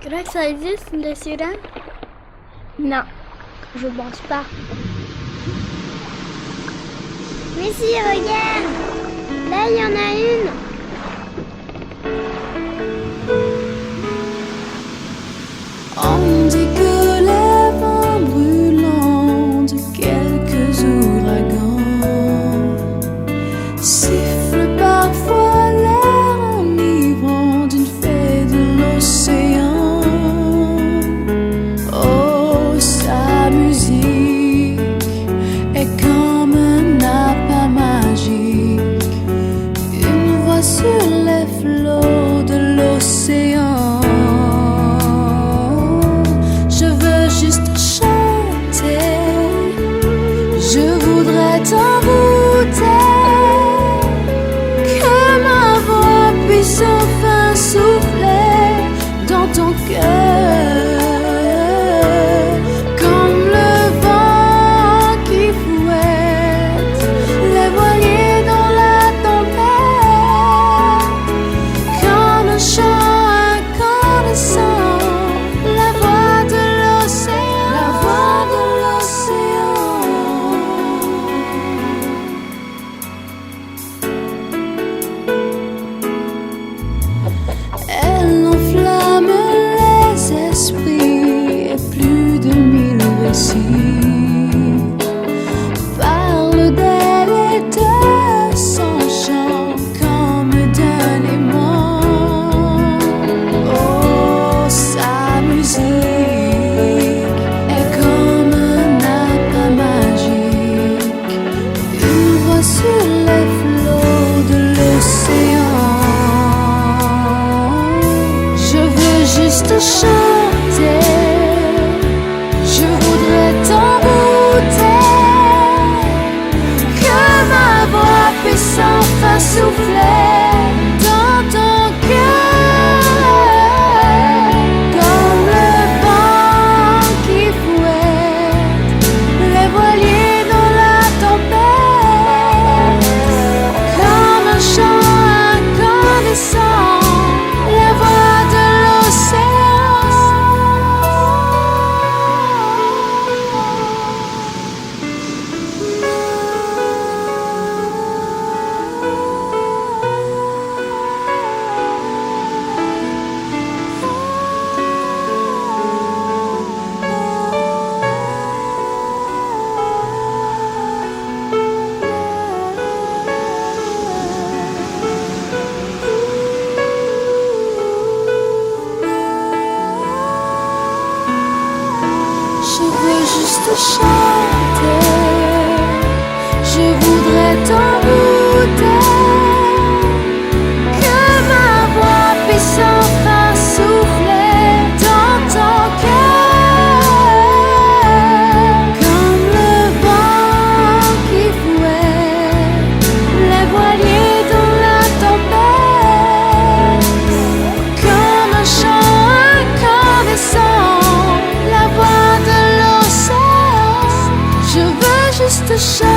crois que ça existe, le sirène? Non, je pense pas. Mais si, regarde! Là, il y en a une! On dit que les vents brûlants de quelques ouragans sifflent parfois l'air enivrant d'une fée de l'océan. Oh, sa musique est comme un appât magique, une voix sur les flots de l'océan. Je voudrais t'envoûter, que ma voix puisse enfin souffler dans ton cœur, comme le vent qui fouette les voiliers dans la tempête, comme un chant incandescent, la voix de l'océan, la voix de l'océan. Elle enflamme les esprits et plus de 1000 récits parlent d'elle et de son chant comme d'un aimant. Oh, sa musique est comme un appât magique, une voix sur les flots de l'océan. Juste chanter, je voudrais t'envoûter, que ma voix puisse enfin souffler dans ton cœur, comme le vent qui fouette les voiliers dans la tempête, comme un chant incandescent, la voix de juste chanter, je voudrais t'envoûter, que ma voix puisse enfin souffler dans ton cœur, comme le vent qui fouette les voiliers dans la tempête, comme un chant incandescent, la voix de l'océan. Je veux juste chanter.